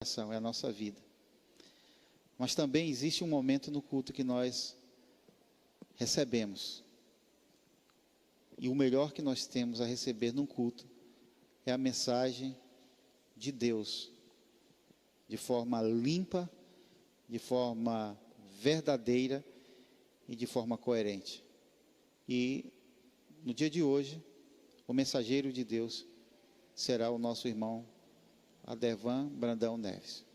é a nossa vida. Mas também existe um momento no culto que nós recebemos. E o melhor que nós temos a receber num culto é a mensagem de Deus, de forma limpa, de forma verdadeira e de forma coerente. E no dia de hoje, o mensageiro de Deus será o nosso irmão Adevan Brandão Neves.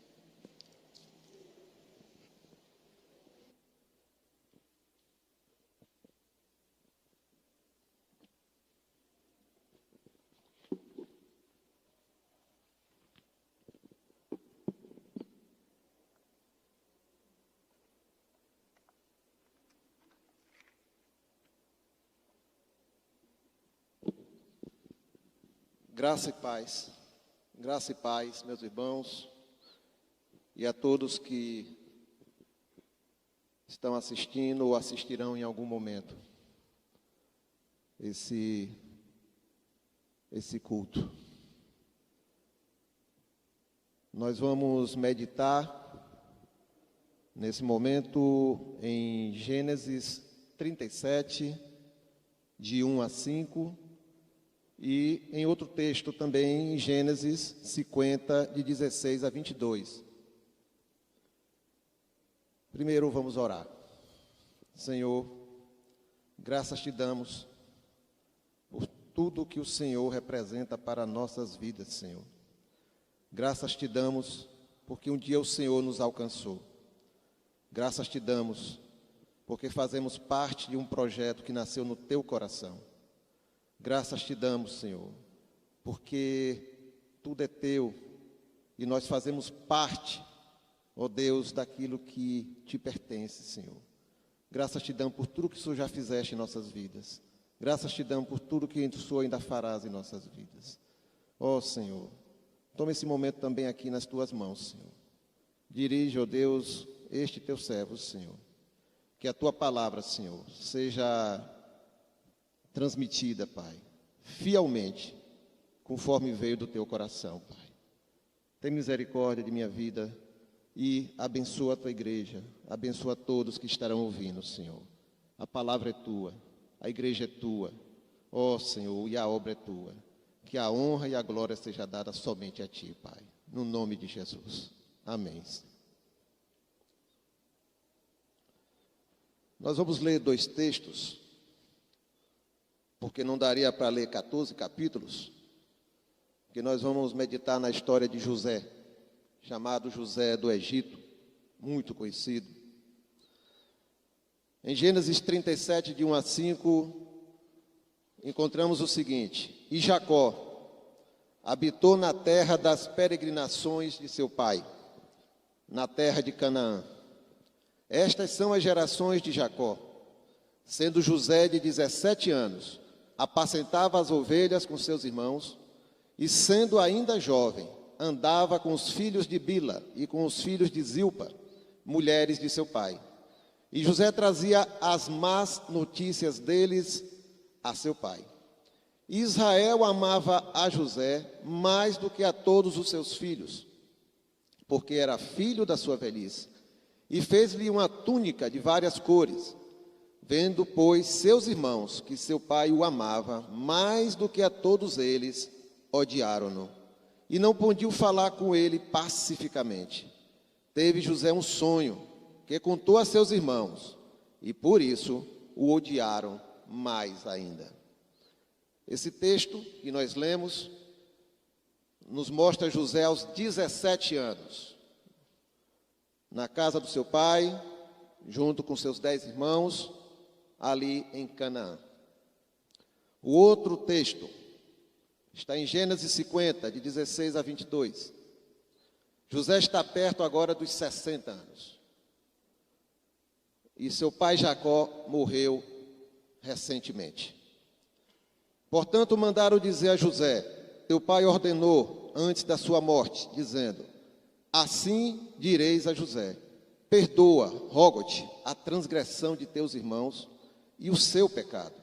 Graça e paz, meus irmãos, e a todos que estão assistindo ou assistirão em algum momento esse culto. Nós vamos meditar nesse momento em Gênesis 37, de 1 a 5, e em outro texto também, em Gênesis 50, de 16 a 22. Primeiro vamos orar. Senhor, graças te damos por tudo que o Senhor representa para nossas vidas, Senhor. Graças te damos porque um dia o Senhor nos alcançou. Graças te damos porque fazemos parte de um projeto que nasceu no teu coração. Graças te damos, Senhor, porque tudo é teu e nós fazemos parte, ó Deus, daquilo que te pertence, Senhor. Graças te damos por tudo que o Senhor já fizeste em nossas vidas. Graças te damos por tudo que o Senhor ainda farás em nossas vidas. Ó Senhor, toma esse momento também aqui nas tuas mãos, Senhor. Dirige, ó Deus, este teu servo, Senhor. Que a tua palavra, Senhor, seja transmitida, Pai, fielmente, conforme veio do teu coração, Pai. Tem misericórdia de minha vida e abençoa a tua igreja, abençoa todos que estarão ouvindo, Senhor. A palavra é tua, a igreja é tua, ó Senhor, e a obra é tua. Que a honra e a glória seja dada somente a ti, Pai, no nome de Jesus. Amém. Nós vamos ler 2 textos, porque não daria para ler 14 capítulos, que nós vamos meditar na história de José, chamado José do Egito, muito conhecido. Em Gênesis 37, de 1 a 5, encontramos o seguinte: E Jacó habitou na terra das peregrinações de seu pai, na terra de Canaã. Estas são as gerações de Jacó. Sendo José de 17 anos, apacentava as ovelhas com seus irmãos, e sendo ainda jovem, andava com os filhos de Bila e com os filhos de Zilpa, mulheres de seu pai. E José trazia as más notícias deles a seu pai. Israel amava a José mais do que a todos os seus filhos, porque era filho da sua velhice, e fez-lhe uma túnica de várias cores. Vendo, pois, seus irmãos que seu pai o amava mais do que a todos eles, odiaram-no, e não podiam falar com ele pacificamente. Teve José um sonho, que contou a seus irmãos, e por isso o odiaram mais ainda. Esse texto que nós lemos nos mostra José aos 17 anos, na casa do seu pai, junto com seus 10 irmãos, ali em Canaã. O outro texto está em Gênesis 50, de 16 a 22. José está perto agora dos 60 anos. E seu pai Jacó morreu recentemente. Portanto, mandaram dizer a José: teu pai ordenou antes da sua morte, dizendo: assim direis a José: perdoa, rogo-te, a transgressão de teus irmãos e o seu pecado,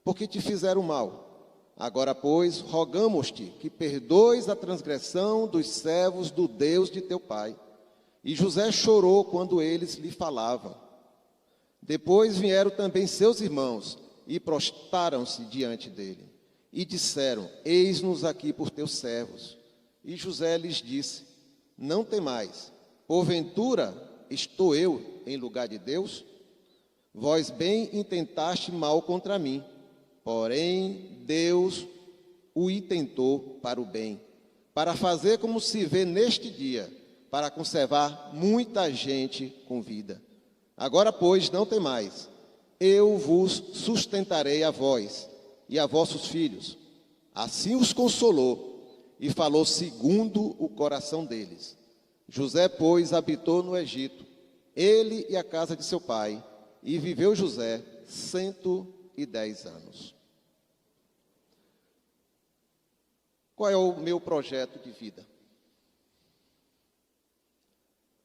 porque te fizeram mal, Agora, pois, rogamo-te que perdoes a transgressão dos servos do Deus de teu pai. E José chorou quando eles lhe falavam. Depois vieram também seus irmãos e prostraram-se diante dele. E disseram: eis-nos aqui por teus servos. E José lhes disse: não temais, porventura estou eu em lugar de Deus? Vós bem intentaste mal contra mim, porém Deus o intentou para o bem, para fazer como se vê neste dia, para conservar muita gente com vida. Agora, pois, não temais, eu vos sustentarei a vós e a vossos filhos. Assim os consolou e falou segundo o coração deles. José, pois, habitou no Egito, ele e a casa de seu pai, e viveu José 110 anos. Qual é o meu projeto de vida?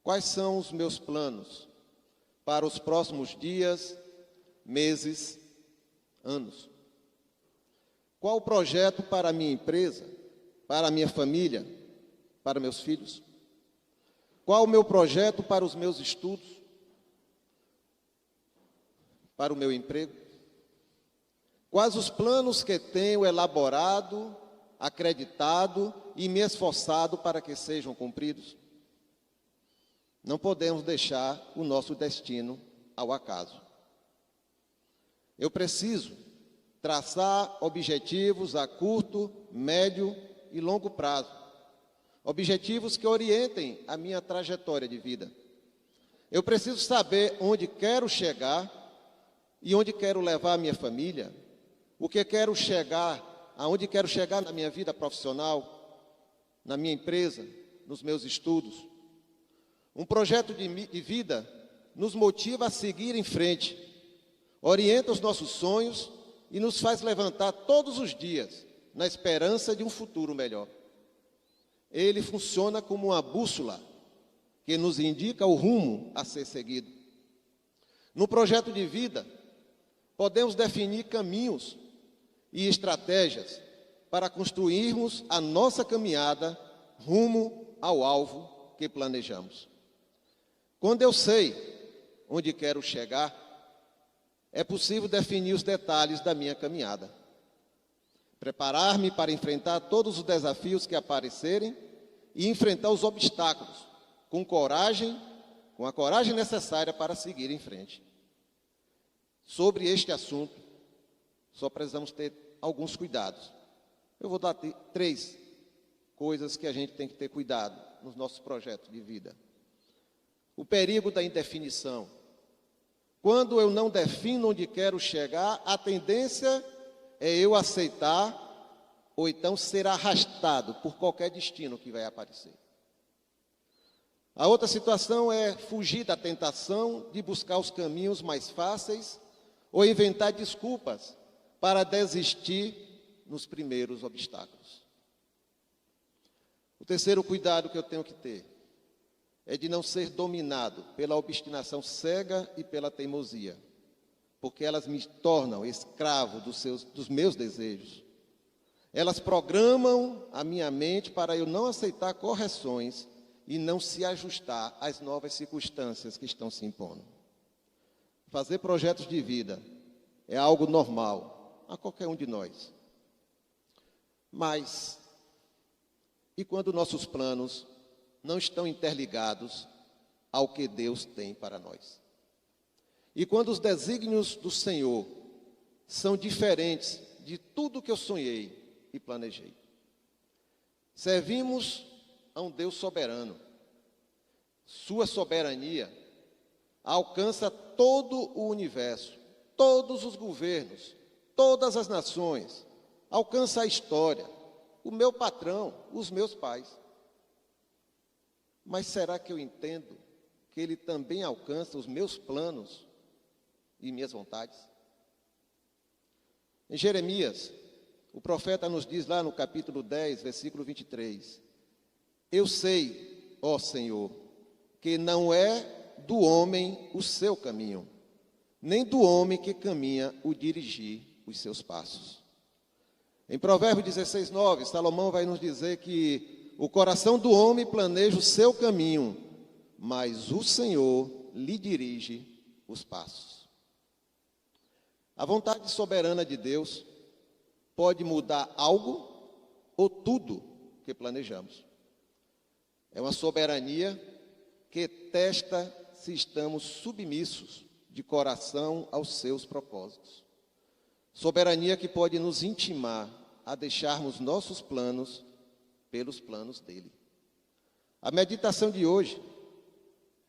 Quais são os meus planos para os próximos dias, meses, anos? Qual o projeto para a minha empresa, para a minha família, para meus filhos? Qual o meu projeto para os meus estudos, para o meu emprego? Quais os planos que tenho elaborado, acreditado e me esforçado para que sejam cumpridos? Não podemos deixar o nosso destino ao acaso. Eu preciso traçar objetivos a curto, médio e longo prazo. Objetivos que orientem a minha trajetória de vida. Eu preciso saber onde quero chegar e onde quero levar a minha família, o que quero chegar, aonde quero chegar na minha vida profissional, na minha empresa, nos meus estudos. Um projeto de vida nos motiva a seguir em frente, orienta os nossos sonhos e nos faz levantar todos os dias na esperança de um futuro melhor. Ele funciona como uma bússola que nos indica o rumo a ser seguido. No projeto de vida, podemos definir caminhos e estratégias para construirmos a nossa caminhada rumo ao alvo que planejamos. Quando eu sei onde quero chegar, é possível definir os detalhes da minha caminhada. Preparar-me para enfrentar todos os desafios que aparecerem e enfrentar os obstáculos com coragem, com a coragem necessária para seguir em frente. Sobre este assunto, só precisamos ter alguns cuidados. Eu vou dar 3 coisas que a gente tem que ter cuidado nos nossos projetos de vida. O perigo da indefinição. Quando eu não defino onde quero chegar, a tendência é eu aceitar ou então ser arrastado por qualquer destino que vai aparecer. A outra situação é fugir da tentação de buscar os caminhos mais fáceis ou inventar desculpas para desistir nos primeiros obstáculos. O terceiro cuidado que eu tenho que ter é de não ser dominado pela obstinação cega e pela teimosia, porque elas me tornam escravo dos meus desejos. Elas programam a minha mente para eu não aceitar correções e não se ajustar às novas circunstâncias que estão se impondo. Fazer projetos de vida é algo normal a qualquer um de nós. Mas, e quando nossos planos não estão interligados ao que Deus tem para nós? E quando os desígnios do Senhor são diferentes de tudo que eu sonhei e planejei? Servimos a um Deus soberano. Sua soberania alcança todo o universo, todos os governos, todas as nações, alcança a história, o meu patrão, os meus pais. Mas será que eu entendo que Ele também alcança os meus planos e minhas vontades? Em Jeremias, o profeta nos diz lá no capítulo 10, versículo 23, eu sei, ó Senhor, que não é do homem o seu caminho, nem do homem que caminha o dirigir os seus passos. Em Provérbios 16, 9, Salomão vai nos dizer que o coração do homem planeja o seu caminho, mas o Senhor lhe dirige os passos. A vontade soberana de Deus pode mudar algo ou tudo que planejamos. É uma soberania que testa se estamos submissos de coração aos seus propósitos. Soberania que pode nos intimar a deixarmos nossos planos pelos planos dele. A meditação de hoje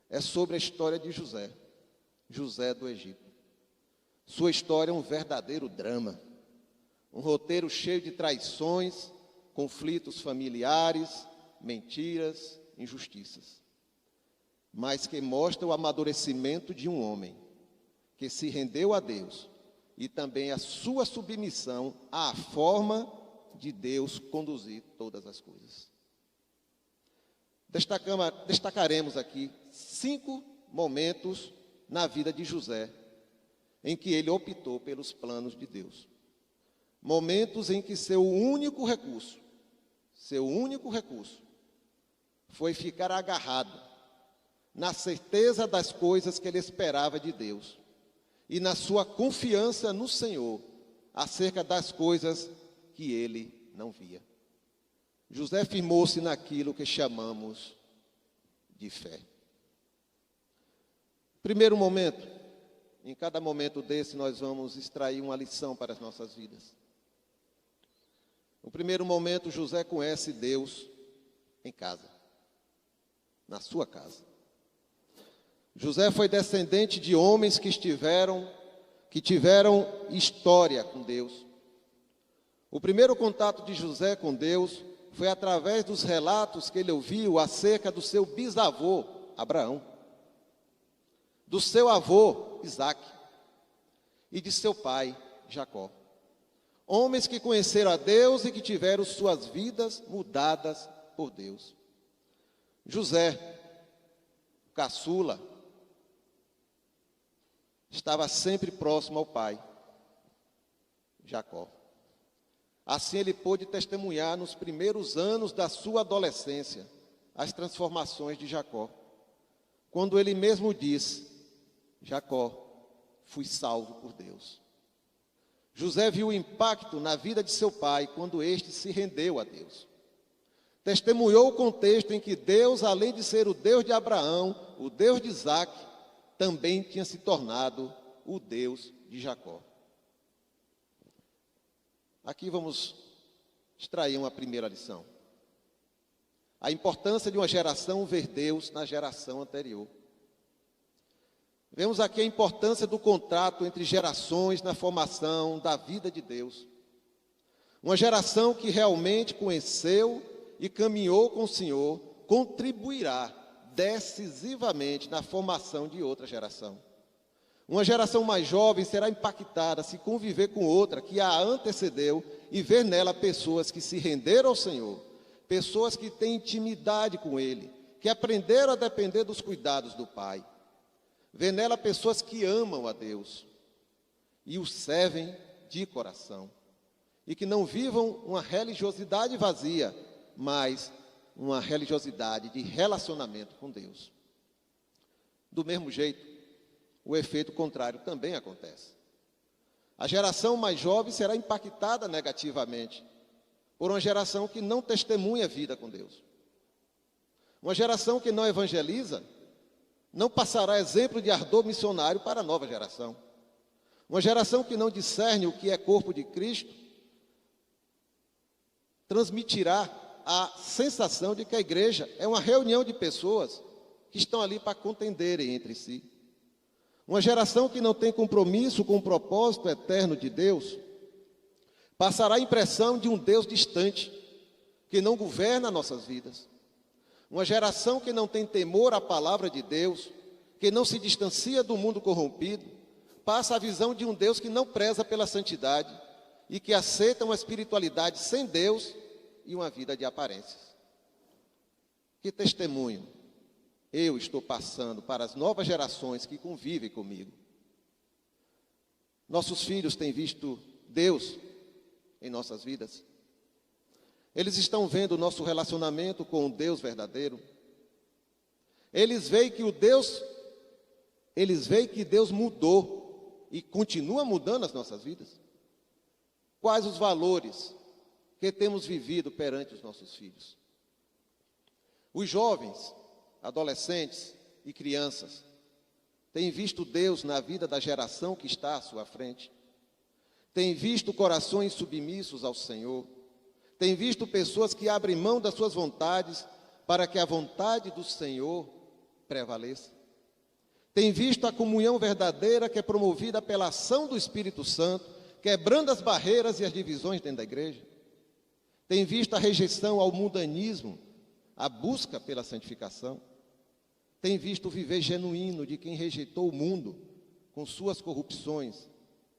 é sobre a história de José, José do Egito. Sua história é um verdadeiro drama, um roteiro cheio de traições, conflitos familiares, mentiras, injustiças, mas que mostra o amadurecimento de um homem que se rendeu a Deus e também a sua submissão à forma de Deus conduzir todas as coisas. Destacaremos aqui 5 momentos na vida de José em que ele optou pelos planos de Deus. Momentos em que seu único recurso foi ficar agarrado na certeza das coisas que ele esperava de Deus e na sua confiança no Senhor acerca das coisas que ele não via. José firmou-se naquilo que chamamos de fé. Primeiro momento, em cada momento desse nós vamos extrair uma lição para as nossas vidas. No primeiro momento, José conhece Deus em casa, na sua casa. José foi descendente de homens que tiveram história com Deus. O primeiro contato de José com Deus foi através dos relatos que ele ouviu acerca do seu bisavô, Abraão, do seu avô, Isaque, e de seu pai, Jacó. Homens que conheceram a Deus e que tiveram suas vidas mudadas por Deus. José, caçula, estava sempre próximo ao pai, Jacó. Assim ele pôde testemunhar nos primeiros anos da sua adolescência as transformações de Jacó. Quando ele mesmo disse: Jacó, fui salvo por Deus. José viu o impacto na vida de seu pai quando este se rendeu a Deus. Testemunhou o contexto em que Deus, além de ser o Deus de Abraão, o Deus de Isaque, também tinha se tornado o Deus de Jacó. Aqui vamos extrair uma primeira lição. A importância de uma geração ver Deus na geração anterior. Vemos aqui a importância do contrato entre gerações na formação da vida de Deus. Uma geração que realmente conheceu e caminhou com o Senhor contribuirá decisivamente na formação de outra geração. Uma geração mais jovem será impactada se conviver com outra que a antecedeu e ver nela pessoas que se renderam ao Senhor, pessoas que têm intimidade com Ele, que aprenderam a depender dos cuidados do Pai. Ver nela pessoas que amam a Deus e o servem de coração. E que não vivam uma religiosidade vazia, mas uma religiosidade de relacionamento com Deus. Do mesmo jeito, o efeito contrário também acontece. A geração mais jovem será impactada negativamente por uma geração que não testemunha a vida com Deus. Uma geração que não evangeliza não passará exemplo de ardor missionário para a nova geração. Uma geração que não discerne o que é corpo de Cristo transmitirá a sensação de que a igreja é uma reunião de pessoas que estão ali para contenderem entre si. Uma geração que não tem compromisso com o propósito eterno de Deus passará a impressão de um Deus distante, que não governa nossas vidas. Uma geração que não tem temor à palavra de Deus, que não se distancia do mundo corrompido, passa a visão de um Deus que não preza pela santidade e que aceita uma espiritualidade sem Deus e uma vida de aparências. Que testemunho eu estou passando para as novas gerações que convivem comigo? Nossos filhos têm visto Deus em nossas vidas? Eles estão vendo o nosso relacionamento com o Deus verdadeiro? Eles veem que Deus mudou e continua mudando as nossas vidas? Quais os valores que temos vivido perante os nossos filhos? Os jovens, adolescentes e crianças têm visto Deus na vida da geração que está à sua frente? Têm visto corações submissos ao Senhor? Têm visto pessoas que abrem mão das suas vontades para que a vontade do Senhor prevaleça? Tem visto a comunhão verdadeira que é promovida pela ação do Espírito Santo, quebrando as barreiras e as divisões dentro da igreja? Tem visto a rejeição ao mundanismo, a busca pela santificação? Tem visto o viver genuíno de quem rejeitou o mundo com suas corrupções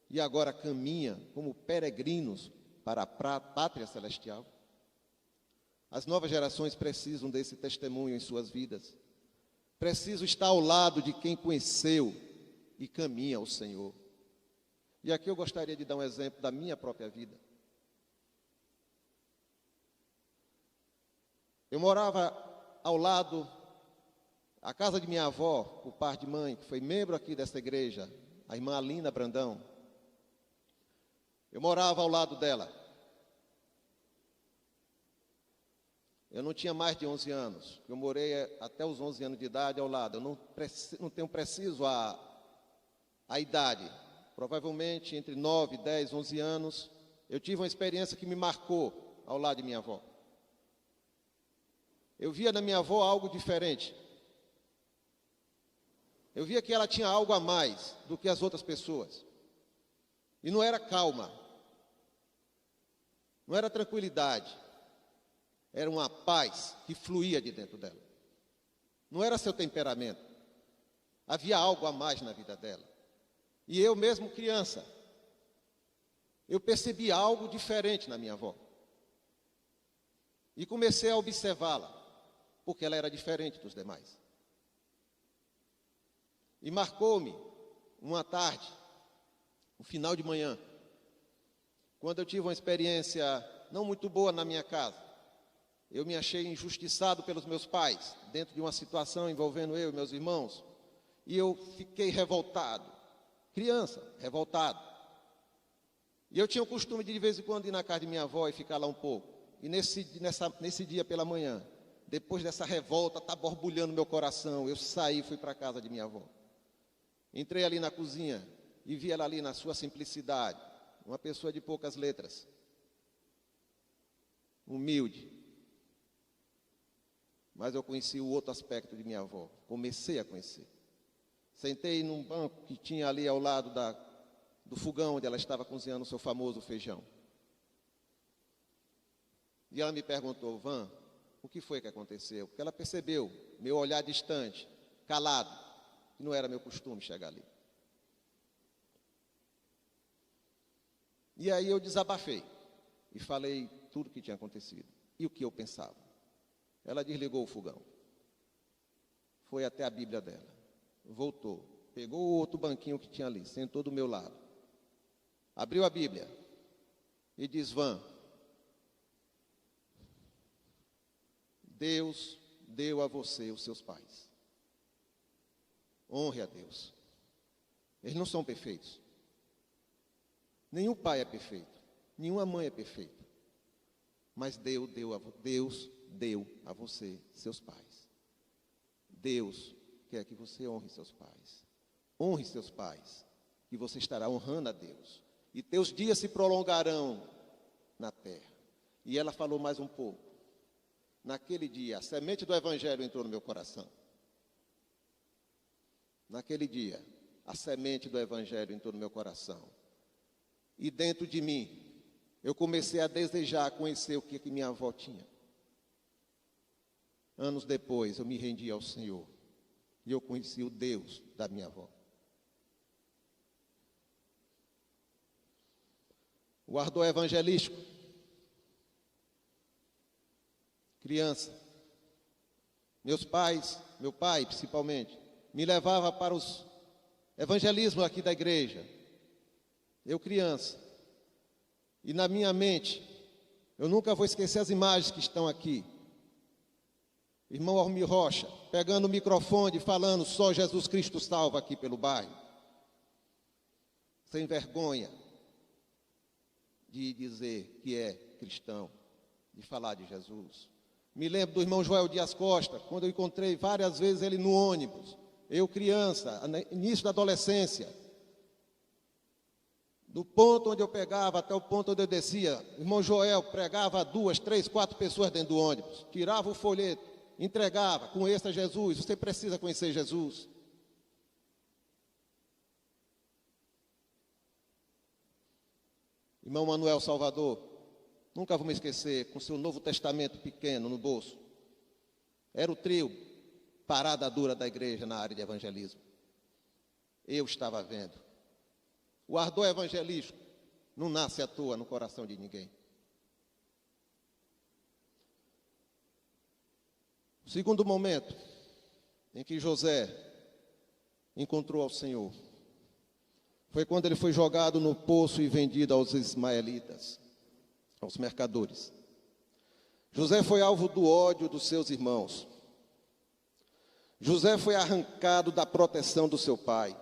e agora caminha como peregrinos para a pátria celestial? As novas gerações precisam desse testemunho em suas vidas. Preciso estar ao lado de quem conheceu e caminha ao Senhor. E aqui eu gostaria de dar um exemplo da minha própria vida. Eu morava ao lado, a casa de minha avó, por parte de mãe, que foi membro aqui dessa igreja, a irmã Alina Brandão. Eu morava ao lado dela. Eu não tinha mais de 11 anos. Eu morei até os 11 anos de idade ao lado. Eu não tenho preciso a idade. Provavelmente entre 9, 10, 11 anos, eu tive uma experiência que me marcou ao lado de minha avó. Eu via na minha avó algo diferente. Eu via que ela tinha algo a mais do que as outras pessoas. E não era calma. Não era tranquilidade. Era uma paz que fluía de dentro dela. Não era seu temperamento. Havia algo a mais na vida dela. E eu mesmo criança, eu percebi algo diferente na minha avó. E comecei a observá-la, porque ela era diferente dos demais. E marcou-me uma tarde, um final de manhã, quando eu tive uma experiência não muito boa na minha casa. Eu me achei injustiçado pelos meus pais, dentro de uma situação envolvendo eu e meus irmãos, e eu fiquei revoltado, criança, revoltado. E eu tinha o costume de vez em quando ir na casa de minha avó e ficar lá um pouco. E nesse dia pela manhã, depois dessa revolta, tá borbulhando meu coração, eu saí e fui para a casa de minha avó. Entrei ali na cozinha e vi ela ali na sua simplicidade, uma pessoa de poucas letras, humilde. Mas eu conheci o outro aspecto de minha avó, comecei a conhecer. Sentei num banco que tinha ali ao lado do fogão, onde ela estava cozinhando o seu famoso feijão. E ela me perguntou: Van, o que foi que aconteceu? Porque ela percebeu meu olhar distante, calado, que não era meu costume chegar ali. E aí eu desabafei e falei tudo o que tinha acontecido e o que eu pensava. Ela desligou o fogão, foi até a Bíblia dela, voltou, pegou o outro banquinho que tinha ali, sentou do meu lado, abriu a Bíblia e diz: Van, Deus deu a você os seus pais. Honre a Deus. Eles não são perfeitos. Nenhum pai é perfeito, nenhuma mãe é perfeita. Mas Deus deu a você seus pais. Deus quer que você honre seus pais. Honre seus pais, que você estará honrando a Deus. E teus dias se prolongarão na terra. E ela falou mais um pouco. Naquele dia, a semente do Evangelho entrou no meu coração. Naquele dia, a semente do Evangelho entrou no meu coração. E dentro de mim, eu comecei a desejar conhecer o que minha avó tinha. Anos depois, eu me rendi ao Senhor. E eu conheci o Deus da minha avó. O ardor evangelístico. Criança. Meu pai principalmente, me levava para os evangelismos aqui da igreja. Eu criança. E na minha mente, eu nunca vou esquecer as imagens que estão aqui. Irmão Almir Rocha, pegando o microfone, falando, só Jesus Cristo salva aqui pelo bairro. Sem vergonha de dizer que é cristão, de falar de Jesus. Me lembro do irmão Joel Dias Costa, quando eu encontrei várias vezes ele no ônibus. Eu criança, início da adolescência. Do ponto onde eu pegava até o ponto onde eu descia, o irmão Joel pregava 2, 3, 4 pessoas dentro do ônibus. Tirava o folheto, entregava, conheça Jesus, você precisa conhecer Jesus. Irmão Manuel Salvador, nunca vou me esquecer, com seu Novo Testamento pequeno no bolso. Era o trio parada dura da igreja na área de evangelismo. Eu estava vendo. O ardor evangelístico não nasce à toa no coração de ninguém. O segundo momento em que José encontrou ao Senhor foi quando ele foi jogado no poço e vendido aos ismaelitas, aos mercadores. José foi alvo do ódio dos seus irmãos. José foi arrancado da proteção do seu pai.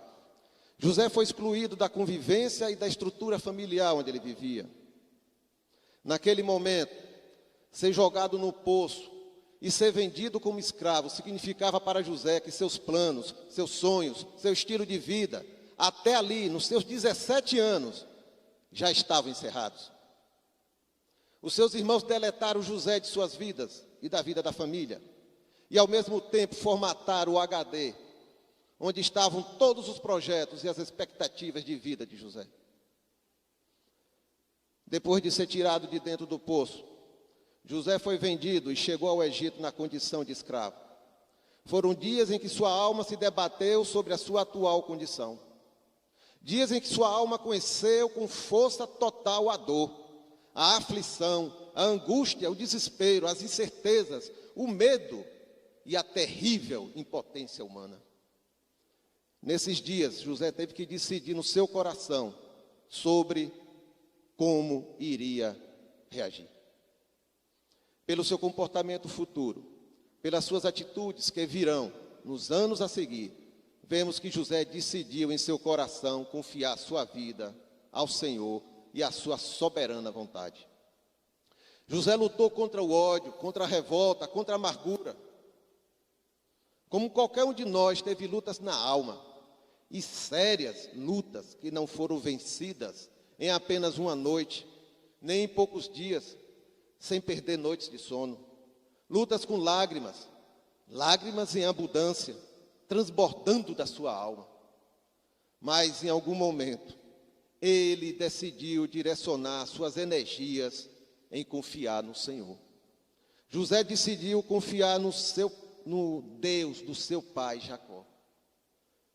José foi excluído da convivência e da estrutura familiar onde ele vivia. Naquele momento, ser jogado no poço e ser vendido como escravo significava para José que seus planos, seus sonhos, seu estilo de vida, até ali, nos seus 17 anos, já estavam encerrados. Os seus irmãos deletaram José de suas vidas e da vida da família. E ao mesmo tempo formataram o HD, onde estavam todos os projetos e as expectativas de vida de José. Depois de ser tirado de dentro do poço, José foi vendido e chegou ao Egito na condição de escravo. Foram dias em que sua alma se debateu sobre a sua atual condição. Dias em que sua alma conheceu com força total a dor, a aflição, a angústia, o desespero, as incertezas, o medo e a terrível impotência humana. Nesses dias, José teve que decidir no seu coração sobre como iria reagir. Pelo seu comportamento futuro, pelas suas atitudes que virão nos anos a seguir, vemos que José decidiu em seu coração confiar sua vida ao Senhor e à sua soberana vontade. José lutou contra o ódio, contra a revolta, contra a amargura. Como qualquer um de nós teve lutas na alma, e sérias lutas que não foram vencidas em apenas uma noite, nem em poucos dias, sem perder noites de sono. Lutas com lágrimas, lágrimas em abundância, transbordando da sua alma. Mas em algum momento, ele decidiu direcionar suas energias em confiar no Senhor. José decidiu confiar no Deus do seu pai Jacó.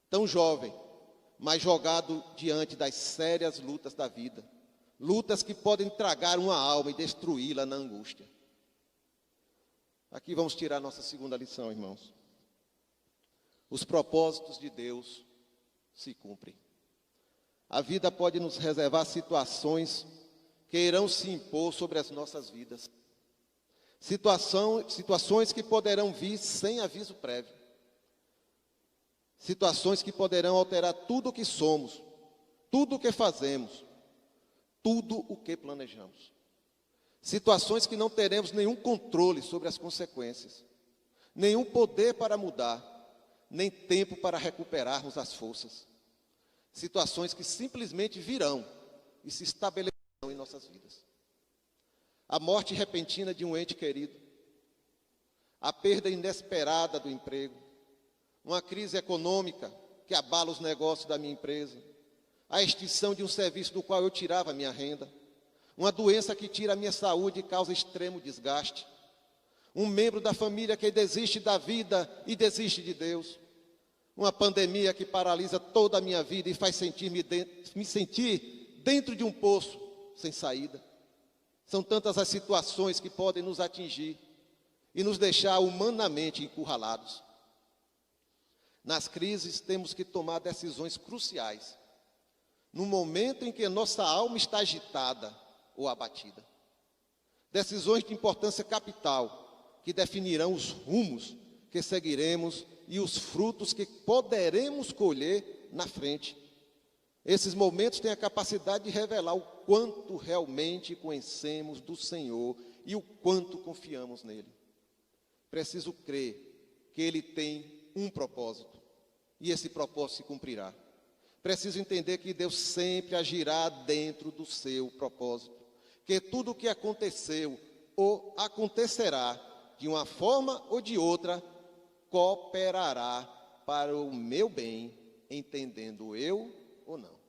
Tão jovem, mas jogado diante das sérias lutas da vida. Lutas que podem tragar uma alma e destruí-la na angústia. Aqui vamos tirar nossa segunda lição, irmãos. Os propósitos de Deus se cumprem. A vida pode nos reservar situações que irão se impor sobre as nossas vidas. Situações que poderão vir sem aviso prévio. Situações que poderão alterar tudo o que somos, tudo o que fazemos, tudo o que planejamos. Situações que não teremos nenhum controle sobre as consequências, nenhum poder para mudar, nem tempo para recuperarmos as forças. Situações que simplesmente virão e se estabelecerão em nossas vidas. A morte repentina de um ente querido, a perda inesperada do emprego, uma crise econômica que abala os negócios da minha empresa, a extinção de um serviço do qual eu tirava a minha renda, uma doença que tira a minha saúde e causa extremo desgaste, um membro da família que desiste da vida e desiste de Deus, uma pandemia que paralisa toda a minha vida e faz me sentir dentro de um poço sem saída. São tantas as situações que podem nos atingir e nos deixar humanamente encurralados. Nas crises temos que tomar decisões cruciais. No momento em que nossa alma está agitada, ou abatida. Decisões de importância capital que definirão os rumos que seguiremos e os frutos que poderemos colher na frente. Esses momentos têm a capacidade de revelar o quanto realmente conhecemos do Senhor e o quanto confiamos nele. Preciso crer que ele tem um propósito e esse propósito se cumprirá. Preciso entender que Deus sempre agirá dentro do seu propósito, que tudo o que aconteceu ou acontecerá de uma forma ou de outra cooperará para o meu bem, entendendo eu ou não.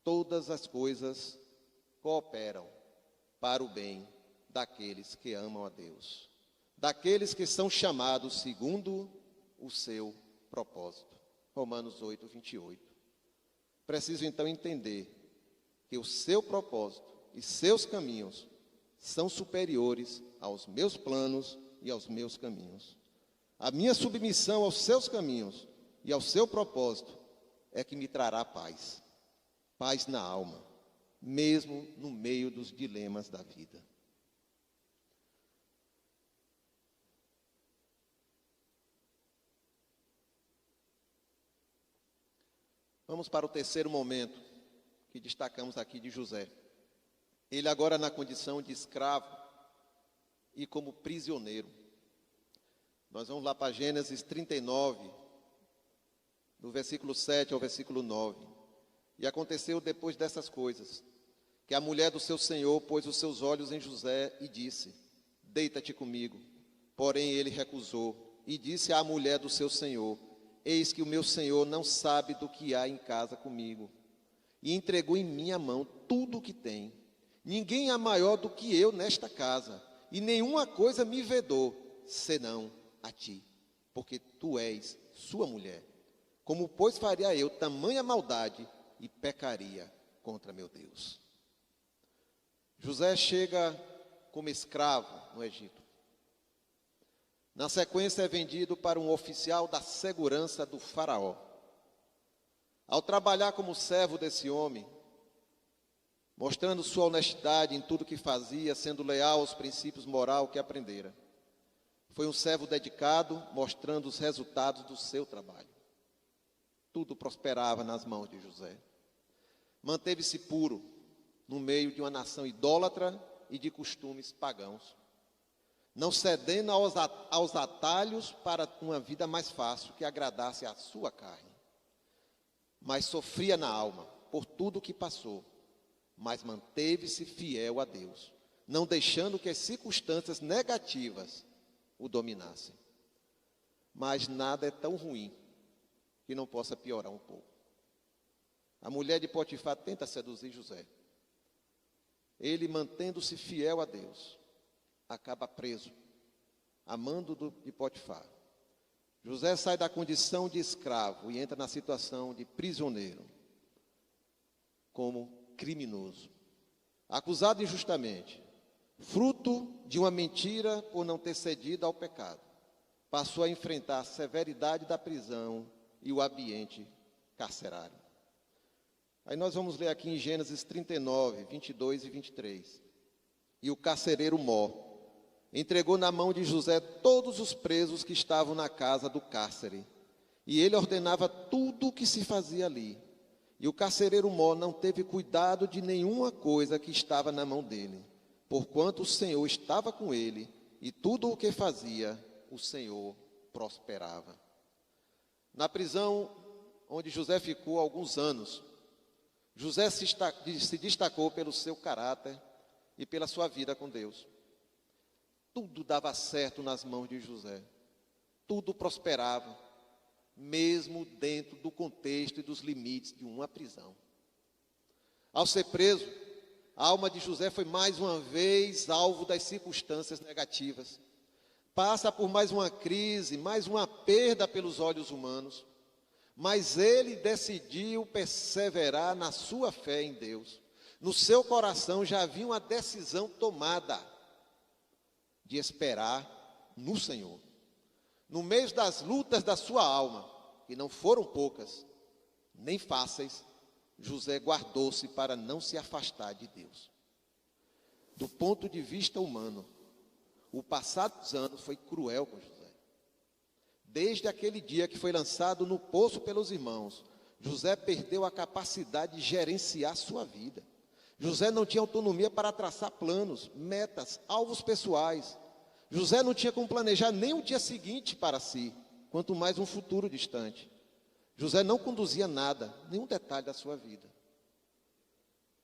Todas as coisas cooperam para o bem daqueles que amam a Deus, daqueles que são chamados segundo o seu propósito. Romanos 8, 28. Preciso então entender que o seu propósito e seus caminhos são superiores aos meus planos e aos meus caminhos. A minha submissão aos seus caminhos e ao seu propósito é que me trará paz. Paz na alma, mesmo no meio dos dilemas da vida. Vamos para o terceiro momento que destacamos aqui de José. Ele agora na condição de escravo e como prisioneiro. Nós vamos lá para Gênesis 39, do versículo 7 ao versículo 9. E aconteceu depois dessas coisas, que a mulher do seu senhor pôs os seus olhos em José e disse: deita-te comigo. Porém ele recusou e disse à mulher do seu senhor: eis que o meu senhor não sabe do que há em casa comigo. E entregou em minha mão tudo o que tem. Ninguém é maior do que eu nesta casa, e nenhuma coisa me vedou, senão a ti, porque tu és sua mulher. Como, pois, faria eu tamanha maldade e pecaria contra meu Deus? José chega como escravo no Egito. Na sequência é vendido para um oficial da segurança do faraó. Ao trabalhar como servo desse homem, mostrando sua honestidade em tudo que fazia, sendo leal aos princípios morais que aprendera, foi um servo dedicado, mostrando os resultados do seu trabalho. Tudo prosperava nas mãos de José. Manteve-se puro no meio de uma nação idólatra e de costumes pagãos, não cedendo aos atalhos para uma vida mais fácil que agradasse à sua carne. Mas sofria na alma por tudo o que passou, mas manteve-se fiel a Deus, não deixando que as circunstâncias negativas o dominassem. Mas nada é tão ruim que não possa piorar um pouco. A mulher de Potifar tenta seduzir José. Ele, mantendo-se fiel a Deus, acaba preso, amando de Potifar. José sai da condição de escravo e entra na situação de prisioneiro, como criminoso, acusado injustamente, fruto de uma mentira por não ter cedido ao pecado. Passou a enfrentar a severidade da prisão e o ambiente carcerário. Aí nós vamos ler aqui em Gênesis 39, 22 e 23. E o carcereiro Mó entregou na mão de José todos os presos que estavam na casa do cárcere, e ele ordenava tudo o que se fazia ali. E o carcereiro Mó não teve cuidado de nenhuma coisa que estava na mão dele, porquanto o Senhor estava com ele, e tudo o que fazia, o Senhor prosperava. Na prisão onde José ficou alguns anos, José se destacou pelo seu caráter e pela sua vida com Deus. Tudo dava certo nas mãos de José. Tudo prosperava, mesmo dentro do contexto e dos limites de uma prisão. Ao ser preso, a alma de José foi mais uma vez alvo das circunstâncias negativas. Passa por mais uma crise, mais uma perda pelos olhos humanos. Mas ele decidiu perseverar na sua fé em Deus. No seu coração já havia uma decisão tomada de esperar no Senhor. No meio das lutas da sua alma, que não foram poucas, nem fáceis, José guardou-se para não se afastar de Deus. do ponto de vista humano, o passado dos anos foi cruel com José. Desde aquele dia que foi lançado no poço pelos irmãos, José perdeu a capacidade de gerenciar sua vida. José não tinha autonomia para traçar planos, metas, alvos pessoais. José não tinha como planejar nem o dia seguinte para si, quanto mais um futuro distante. José não conduzia nada, nenhum detalhe da sua vida.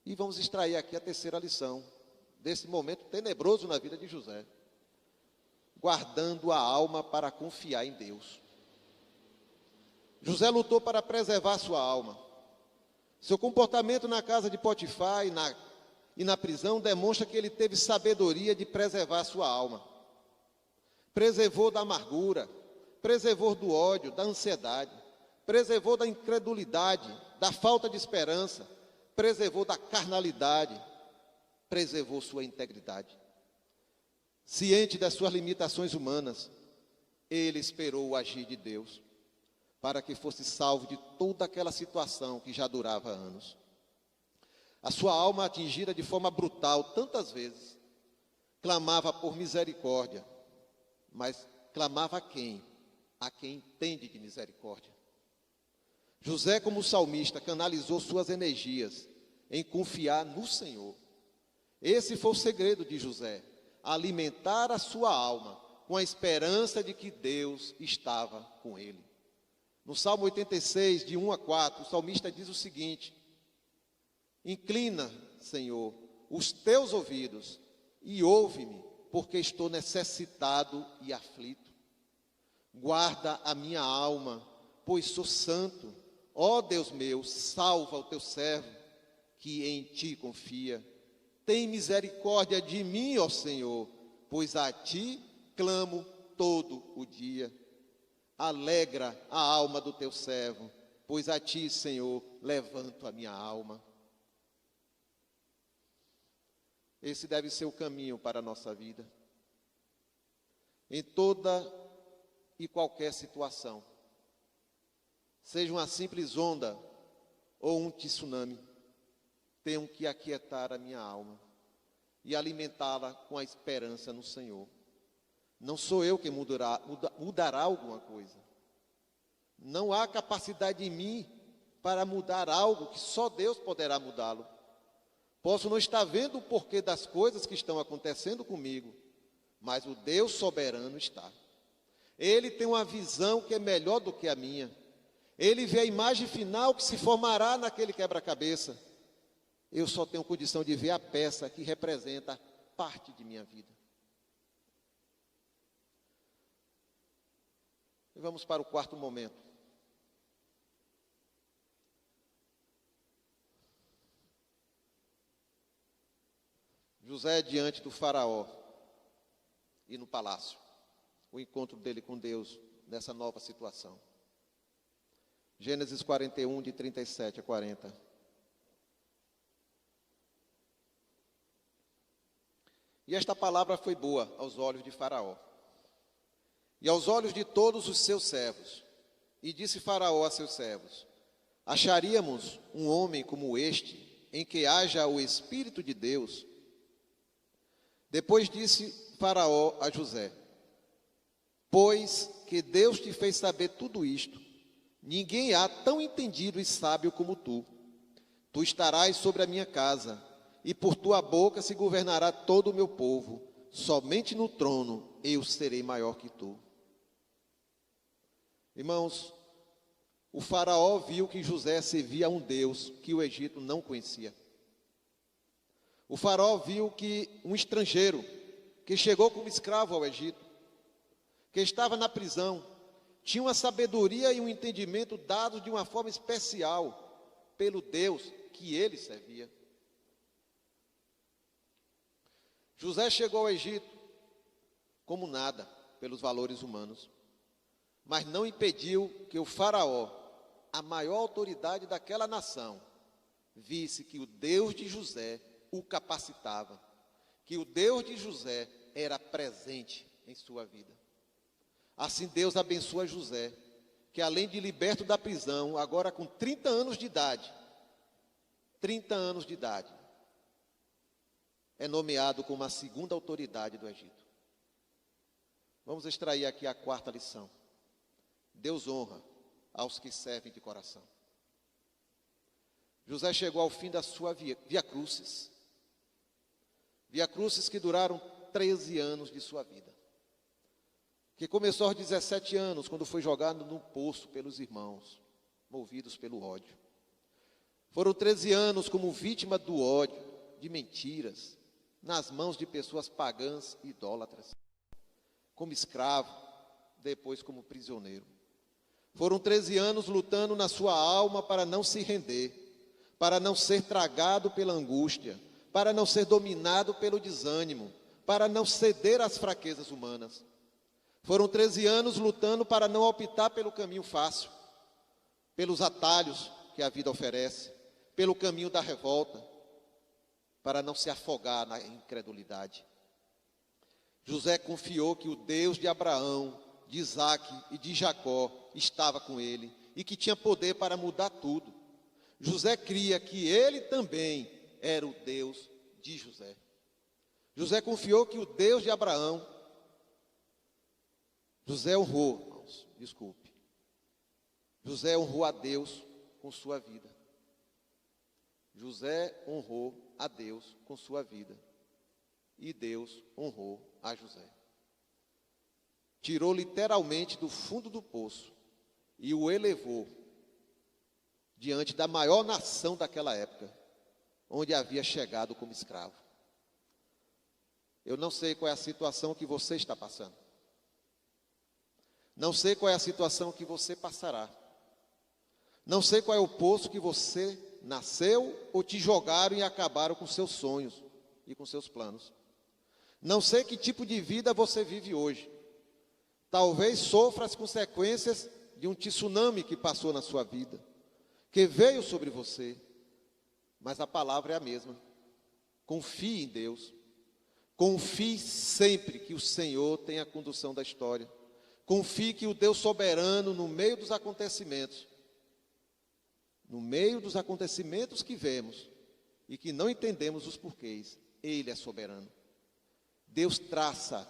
E vamos extrair aqui a terceira lição desse momento tenebroso na vida de José. Guardando a alma para confiar em Deus. José lutou para preservar sua alma. Seu comportamento na casa de Potifar e na prisão demonstra que ele teve sabedoria de preservar sua alma. Preservou da amargura, preservou do ódio, da ansiedade, preservou da incredulidade, da falta de esperança, preservou da carnalidade, preservou sua integridade. Ciente das suas limitações humanas, ele esperou o agir de Deus, para que fosse salvo de toda aquela situação que já durava anos. A sua alma, atingida de forma brutal tantas vezes, clamava por misericórdia, mas clamava a quem? A quem entende de misericórdia. José, como salmista, canalizou suas energias em confiar no Senhor. Esse foi o segredo de José, alimentar a sua alma com a esperança de que Deus estava com ele. No Salmo 86, de 1 a 4, o salmista diz o seguinte: inclina, Senhor, os teus ouvidos e ouve-me, porque estou necessitado e aflito. Guarda a minha alma, pois sou santo. Ó Deus meu, salva o teu servo, que em ti confia. Tem misericórdia de mim, ó Senhor, pois a ti clamo todo o dia. Alegra a alma do teu servo, pois a ti, Senhor, levanto a minha alma. Esse deve ser o caminho para a nossa vida. Em toda e qualquer situação, seja uma simples onda ou um tsunami, tenho que aquietar a minha alma e alimentá-la com a esperança no Senhor. Não sou eu quem mudará alguma coisa. Não há capacidade em mim para mudar algo que só Deus poderá mudá-lo. Posso não estar vendo o porquê das coisas que estão acontecendo comigo, mas o Deus soberano está. Ele tem uma visão que é melhor do que a minha. Ele vê a imagem final que se formará naquele quebra-cabeça. Eu só tenho condição de ver a peça que representa parte de minha vida. E vamos para o quarto momento. José diante do faraó e no palácio. O encontro dele com Deus nessa nova situação. Gênesis 41, de 37 a 40. E esta palavra foi boa aos olhos de Faraó e aos olhos de todos os seus servos. E disse Faraó a seus servos: acharíamos um homem como este, em que haja o Espírito de Deus? Depois disse Faraó a José: pois que Deus te fez saber tudo isto, ninguém há tão entendido e sábio como tu. Tu estarás sobre a minha casa, e por tua boca se governará todo o meu povo. Somente no trono eu serei maior que tu. Irmãos, o faraó viu que José servia a um Deus que o Egito não conhecia. O faraó viu que um estrangeiro, que chegou como escravo ao Egito, que estava na prisão, tinha uma sabedoria e um entendimento dados de uma forma especial pelo Deus que ele servia. José chegou ao Egito como nada, pelos valores humanos, mas não impediu que o faraó, a maior autoridade daquela nação, visse que o Deus de José o capacitava, que o Deus de José era presente em sua vida. Assim Deus abençoa José, que além de liberto da prisão, agora com 30 anos de idade, é nomeado como a segunda autoridade do Egito. Vamos extrair aqui a quarta lição. Deus honra aos que servem de coração. José chegou ao fim da sua via crucis. Via crucis que duraram 13 anos de sua vida. Que começou aos 17 anos, quando foi jogado no poço pelos irmãos, movidos pelo ódio. Foram 13 anos como vítima do ódio, de mentiras, nas mãos de pessoas pagãs e idólatras. Como escravo, depois como prisioneiro. Foram 13 anos lutando na sua alma para não se render, para não ser tragado pela angústia, para não ser dominado pelo desânimo, para não ceder às fraquezas humanas. Foram 13 anos lutando para não optar pelo caminho fácil, pelos atalhos que a vida oferece, pelo caminho da revolta, para não se afogar na incredulidade. José confiou que o Deus de Abraão, de Isaque e de Jacó estava com ele e que tinha poder para mudar tudo. José cria que ele também era o Deus de José. José confiou que o Deus de Abraão, José honrou a Deus com sua vida. José honrou a Deus com sua vida. E Deus honrou a José. Tirou literalmente do fundo do poço e o elevou diante da maior nação daquela época, onde havia chegado como escravo. Eu não sei qual é a situação que você está passando. Não sei qual é a situação que você passará. Não sei qual é o poço que você nasceu ou te jogaram e acabaram com seus sonhos e com seus planos. Não sei que tipo de vida você vive hoje. Talvez sofra as consequências de um tsunami que passou na sua vida, que veio sobre você, mas a palavra é a mesma. Confie em Deus. Confie sempre que o Senhor tem a condução da história. Confie que o Deus soberano, no meio dos acontecimentos que vemos e que não entendemos os porquês, Ele é soberano. Deus traça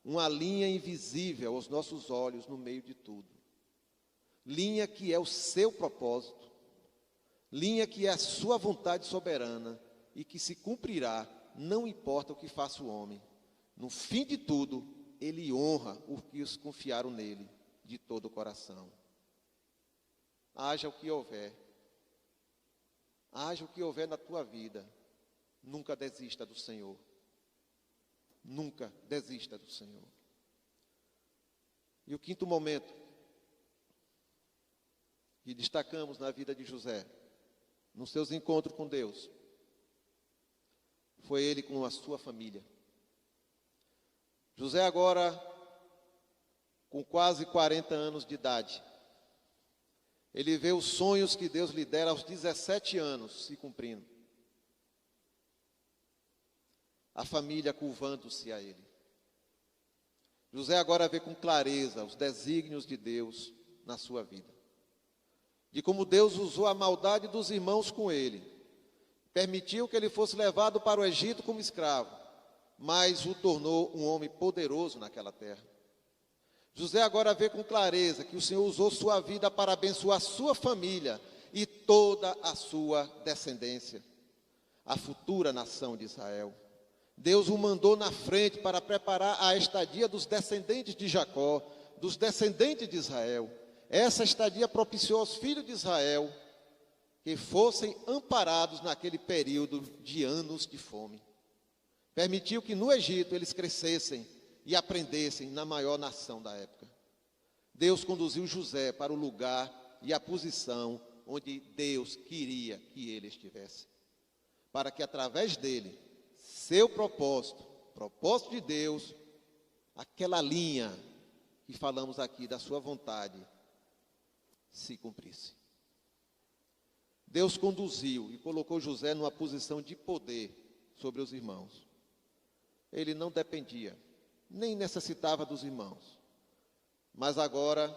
uma linha invisível aos nossos olhos no meio de tudo. Linha que é o seu propósito, linha que é a sua vontade soberana e que se cumprirá, não importa o que faça o homem. No fim de tudo, Ele honra os que os confiaram nele de todo o coração. Haja o que houver na tua vida, nunca desista do Senhor. Nunca desista do Senhor. E o quinto momento que destacamos na vida de José, nos seus encontros com Deus, foi ele com a sua família. José agora, com quase 40 anos de idade, ele vê os sonhos que Deus lhe dera aos 17 anos se cumprindo. A família curvando-se a ele. José agora vê com clareza os desígnios de Deus na sua vida. De como Deus usou a maldade dos irmãos com ele. Permitiu que ele fosse levado para o Egito como escravo, mas o tornou um homem poderoso naquela terra. José agora vê com clareza que o Senhor usou sua vida para abençoar sua família e toda a sua descendência, a futura nação de Israel. Deus o mandou na frente para preparar a estadia dos descendentes de Jacó, dos descendentes de Israel. Essa estadia propiciou aos filhos de Israel que fossem amparados naquele período de anos de fome. Permitiu que no Egito eles crescessem e aprendessem na maior nação da época. Deus conduziu José para o lugar e a posição onde Deus queria que ele estivesse, para que através dele, seu propósito de Deus, aquela linha que falamos aqui da sua vontade, se cumprisse. Deus conduziu e colocou José numa posição de poder sobre os irmãos. Ele não dependia, nem necessitava dos irmãos. Mas agora,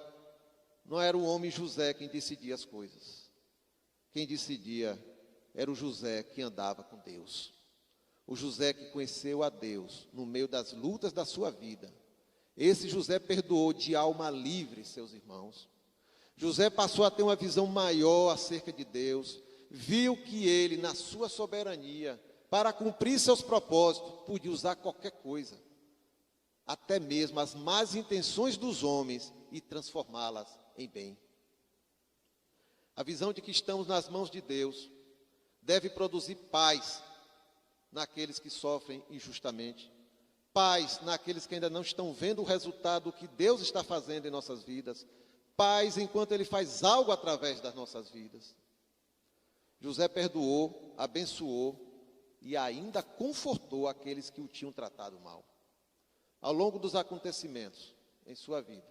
não era o homem José quem decidia as coisas. Quem decidia era o José que andava com Deus. o José que conheceu a Deus no meio das lutas da sua vida. Esse José perdoou de alma livre seus irmãos. José passou a ter uma visão maior acerca de Deus, viu que ele, na sua soberania, para cumprir seus propósitos, podia usar qualquer coisa, até mesmo as más intenções dos homens, e transformá-las em bem. A visão de que estamos nas mãos de Deus deve produzir paz naqueles que sofrem injustamente, paz naqueles que ainda não estão vendo o resultado do que Deus está fazendo em nossas vidas, paz enquanto Ele faz algo através das nossas vidas. José perdoou, abençoou e ainda confortou aqueles que o tinham tratado mal. Ao longo dos acontecimentos em sua vida,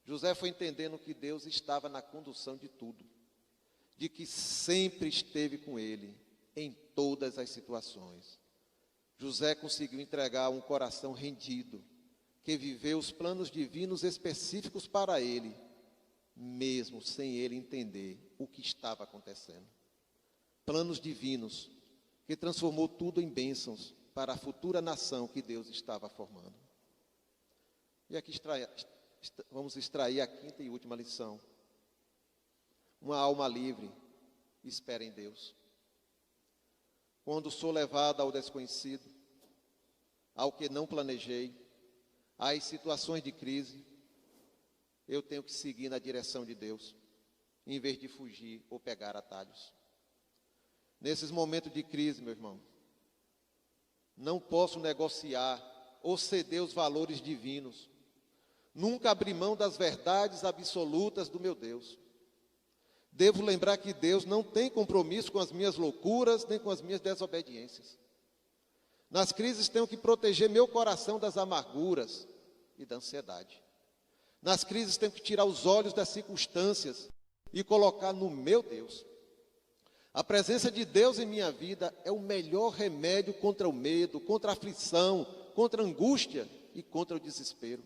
José foi entendendo que Deus estava na condução de tudo, de que sempre esteve com ele em todas as situações. José conseguiu entregar um coração rendido, que viveu os planos divinos específicos para ele, mesmo sem ele entender o que estava acontecendo. Planos divinos que transformou tudo em bênçãos para a futura nação que Deus estava formando. E aqui vamos extrair a quinta e última lição. Uma alma livre espera em Deus. Quando sou levado ao desconhecido, ao que não planejei, às situações de crise, eu tenho que seguir na direção de Deus, em vez de fugir ou pegar atalhos. Nesses momentos de crise, meu irmão, não posso negociar ou ceder os valores divinos. Nunca abri mão das verdades absolutas do meu Deus. Devo lembrar que Deus não tem compromisso com as minhas loucuras, nem com as minhas desobediências. Nas crises tenho que proteger meu coração das amarguras e da ansiedade. Nas crises tenho que tirar os olhos das circunstâncias e colocar no meu Deus. A presença de Deus em minha vida é o melhor remédio contra o medo, contra a aflição, contra a angústia e contra o desespero.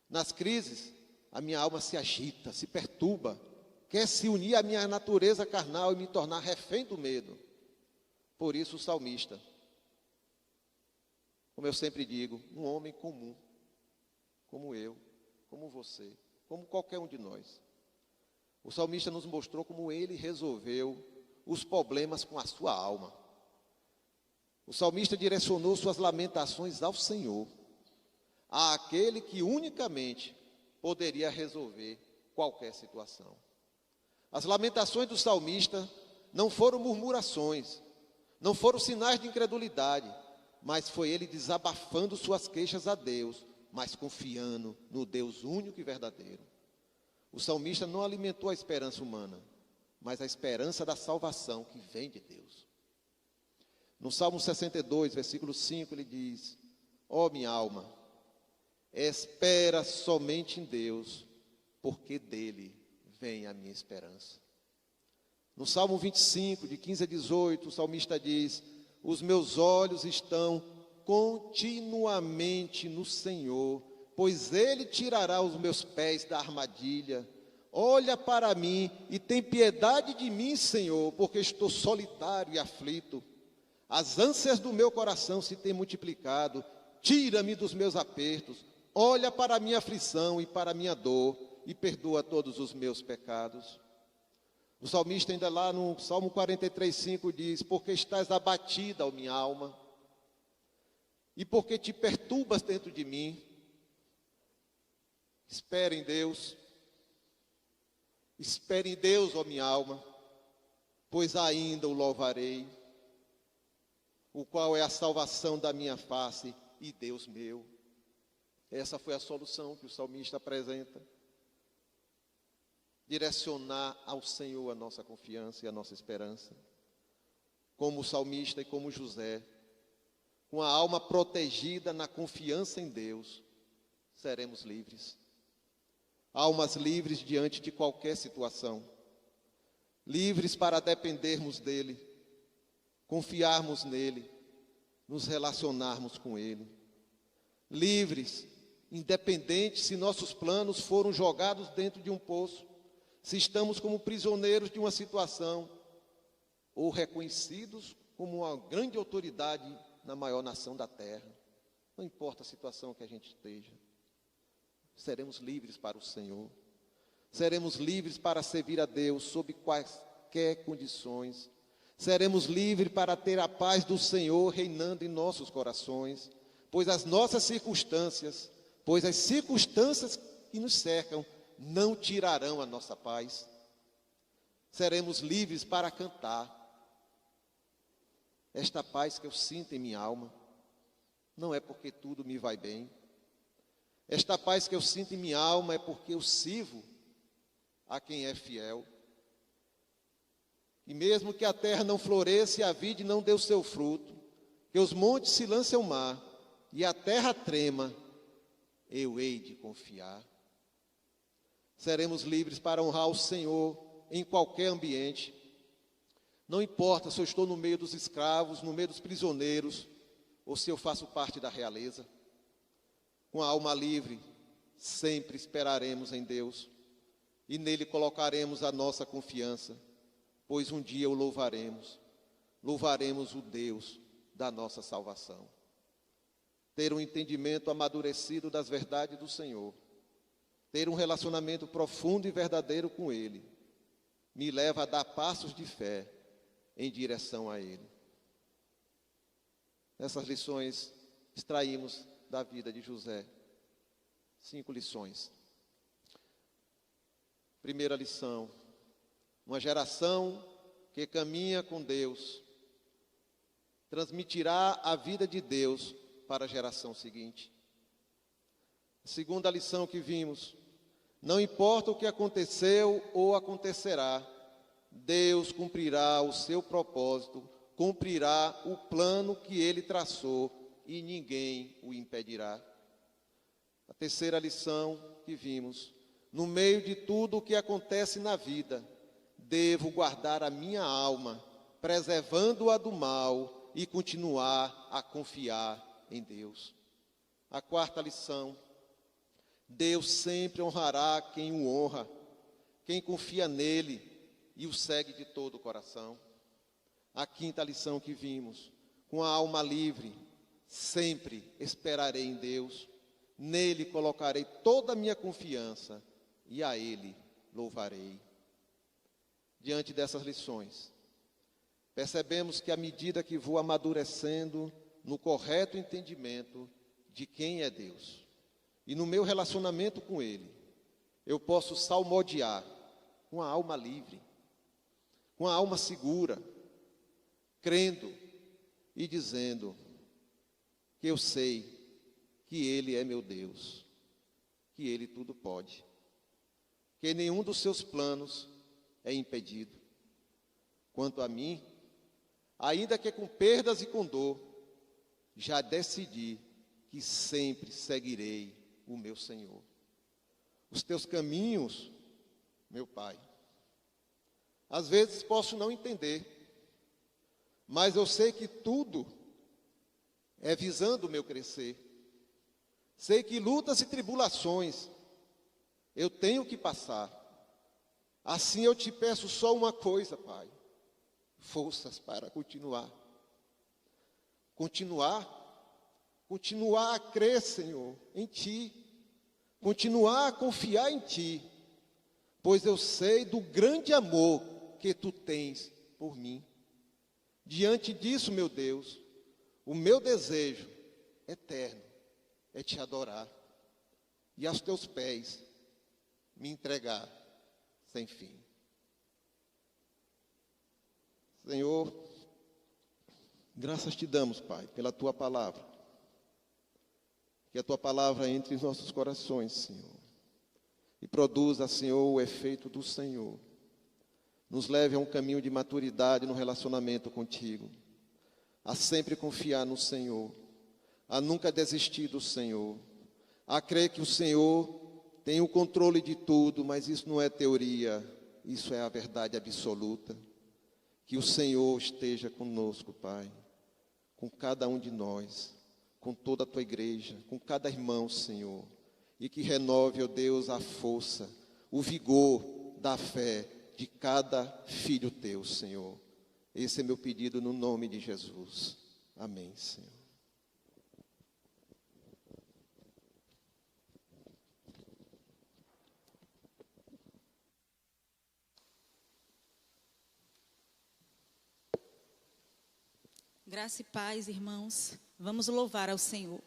Nas crises, a minha alma se agita, se perturba, quer se unir à minha natureza carnal e me tornar refém do medo. Por isso o salmista, como eu sempre digo, um homem comum, como eu, como você, como qualquer um de nós. O salmista nos mostrou como ele resolveu os problemas com a sua alma. O salmista direcionou suas lamentações ao Senhor, àquele que unicamente poderia resolver qualquer situação. As lamentações do salmista não foram murmurações, não foram sinais de incredulidade, mas foi ele desabafando suas queixas a Deus, mas confiando no Deus único e verdadeiro. O salmista não alimentou a esperança humana, mas a esperança da salvação que vem de Deus. No Salmo 62, versículo 5, ele diz: ó minha alma, espera somente em Deus, porque dele vem a minha esperança. No Salmo 25, de 15 a 18, o salmista diz: os meus olhos estão continuamente no Senhor, pois Ele tirará os meus pés da armadilha. Olha para mim e tem piedade de mim, Senhor, porque estou solitário e aflito. As ânsias do meu coração se têm multiplicado. Tira-me dos meus apertos. Olha para a minha aflição e para a minha dor e perdoa todos os meus pecados. O salmista ainda lá no Salmo 43:5 diz: porque estás abatida, ó minha alma, e porque te perturbas dentro de mim. Espere em Deus, ó minha alma, pois ainda o louvarei, o qual é a salvação da minha face e Deus meu. Essa foi a solução que o salmista apresenta. Direcionar ao Senhor a nossa confiança e a nossa esperança. Como o salmista e como José, com a alma protegida na confiança em Deus, seremos livres. Almas livres diante de qualquer situação. Livres para dependermos dEle, confiarmos nele, nos relacionarmos com Ele. Livres, independentes se nossos planos foram jogados dentro de um poço, se estamos como prisioneiros de uma situação, ou reconhecidos como uma grande autoridade na maior nação da terra. Não importa a situação que a gente esteja, seremos livres para o Senhor. Seremos livres para servir a Deus sob quaisquer condições. Seremos livres para ter a paz do Senhor reinando em nossos corações, pois as circunstâncias que nos cercam não tirarão a nossa paz. Seremos livres para cantar. Esta paz que eu sinto em minha alma, não é porque tudo me vai bem. Esta paz que eu sinto em minha alma é porque eu sirvo a quem é fiel. E mesmo que a terra não floresça e a vide não dê o seu fruto, que os montes se lancem ao mar e a terra trema, eu hei de confiar. Seremos livres para honrar o Senhor em qualquer ambiente. Não importa se eu estou no meio dos escravos, no meio dos prisioneiros, ou se eu faço parte da realeza. Com a alma livre, sempre esperaremos em Deus e nele colocaremos a nossa confiança, pois um dia o louvaremos o Deus da nossa salvação. Ter um entendimento amadurecido das verdades do Senhor, ter um relacionamento profundo e verdadeiro com Ele, me leva a dar passos de fé em direção a Ele. Essas lições extraímos da vida de José. 5 lições. Primeira lição: uma geração que caminha com Deus transmitirá a vida de Deus para a geração seguinte. Segunda lição que vimos: não importa o que aconteceu ou acontecerá, Deus cumprirá o seu propósito, cumprirá o plano que Ele traçou e ninguém o impedirá. A terceira lição que vimos: no meio de tudo o que acontece na vida, devo guardar a minha alma, preservando-a do mal e continuar a confiar em Deus. A quarta lição: Deus sempre honrará quem o honra, quem confia nele e o segue de todo o coração. A quinta lição que vimos: com a alma livre, sempre esperarei em Deus, nele colocarei toda a minha confiança e a Ele louvarei. Diante dessas lições, percebemos que à medida que vou amadurecendo no correto entendimento de quem é Deus e no meu relacionamento com Ele, eu posso salmodiar com a alma livre, com a alma segura, crendo e dizendo que eu sei que Ele é meu Deus, que Ele tudo pode, que nenhum dos seus planos é impedido. Quanto a mim, ainda que com perdas e com dor, já decidi que sempre seguirei o meu Senhor. Os teus caminhos, meu Pai, às vezes posso não entender, mas eu sei que tudo é visando o meu crescer. Sei que lutas e tribulações eu tenho que passar. Assim eu te peço só uma coisa, Pai: forças para continuar. Continuar a crer, Senhor, em Ti. Continuar a confiar em Ti, pois eu sei do grande amor que Tu tens por mim. Diante disso, meu Deus, o meu desejo eterno é Te adorar e aos Teus pés me entregar sem fim. Senhor, graças Te damos, Pai, pela Tua palavra. Que a Tua palavra entre em nossos corações, Senhor, e produza, Senhor, o efeito do Senhor. Nos leve a um caminho de maturidade no relacionamento contigo, a sempre confiar no Senhor, a nunca desistir do Senhor, a crer que o Senhor tem o controle de tudo, mas isso não é teoria, isso é a verdade absoluta. Que o Senhor esteja conosco, Pai, com cada um de nós, com toda a Tua igreja, com cada irmão, Senhor, e que renove, ó Deus, a força, o vigor da fé de cada filho Teu, Senhor. Esse é meu pedido no nome de Jesus. Amém, Senhor. Graça e paz, irmãos. Vamos louvar ao Senhor.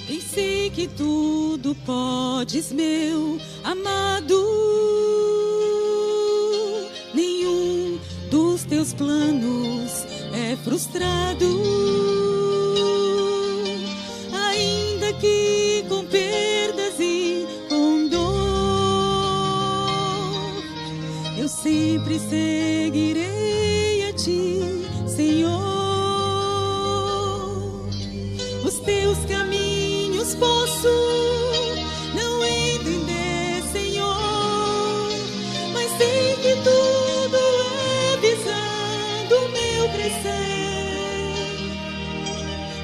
Pensei que tudo podes, meu amado. Nenhum dos teus planos é frustrado. Ainda que com perdas e com dor, eu sempre seguirei a ti, Senhor. Os teus caminhos posso não entender, Senhor, mas sei que tudo é visando o meu crescer.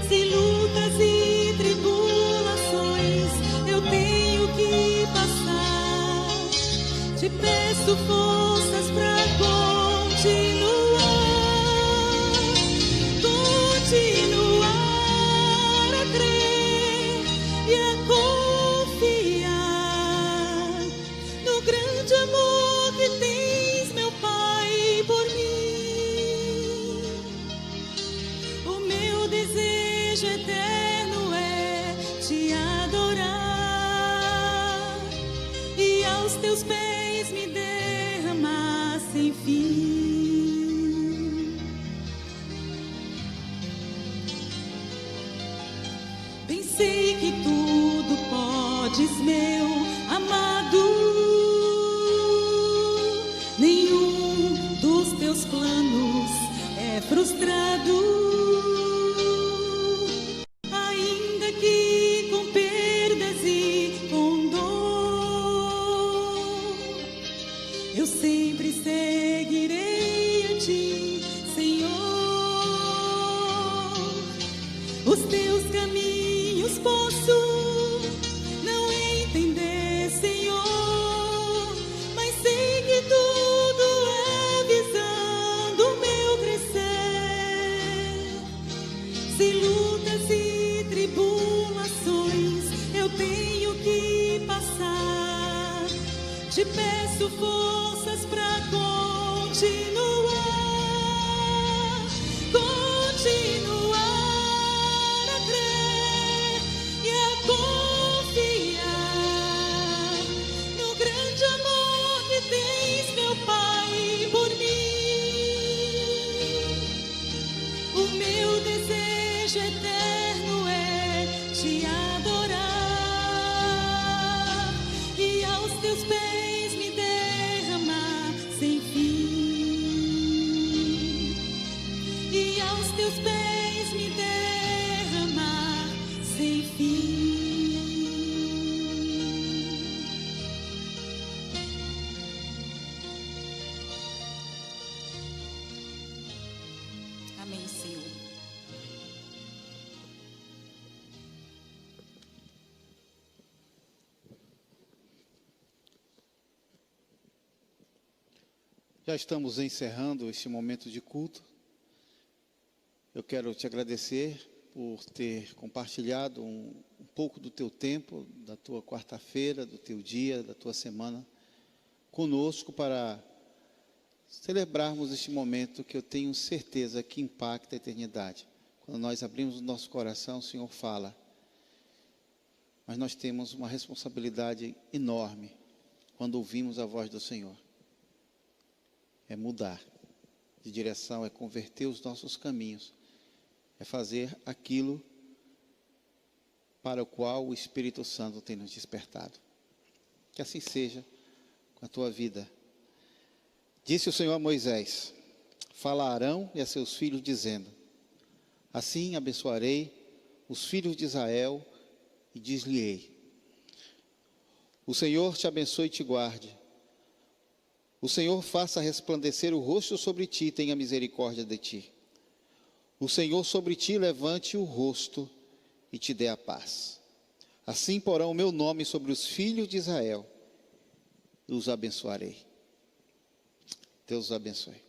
Se lutas e tribulações eu tenho que passar, te peço forças pra continuar, a crer e a confiar no grande amor que tens, meu Pai, por mim. O meu desejo eterno é te adorar e aos teus pés me derramar sem fim. Pensei que tudo podes, meu amado. Nenhum dos teus planos é frustrado. Ainda que com perdas e com dor, eu sempre seguirei a ti, Senhor. Os teus caminhos posso não entender, Senhor, mas sei que tudo é visando o meu crescer. Se lutas e tribulações eu tenho que passar, te peço forças pra continuar, a crer e a confiar no grande amor que tens, meu Pai, por mim. O meu desejo eterno é te adorar e aos teus pés me derramar sem fim. E aos teus pés me derramar sem fim. Amém, Senhor. Já estamos encerrando este momento de culto. Eu quero te agradecer por ter compartilhado um pouco do teu tempo, da tua quarta-feira, do teu dia, da tua semana conosco para celebrarmos este momento que eu tenho certeza que impacta a eternidade. Quando nós abrimos o nosso coração, o Senhor fala. Mas nós temos uma responsabilidade enorme quando ouvimos a voz do Senhor. É mudar de direção, é converter os nossos caminhos, é fazer aquilo para o qual o Espírito Santo tem nos despertado. Que assim seja com a tua vida. Disse o Senhor a Moisés: fala a Arão e a seus filhos, dizendo: assim abençoarei os filhos de Israel e diz-lhe-ei: o Senhor te abençoe e te guarde. O Senhor faça resplandecer o rosto sobre ti e tenha misericórdia de ti. O Senhor sobre ti levante o rosto e te dê a paz. Assim porão o meu nome sobre os filhos de Israel e os abençoarei. Deus os abençoe.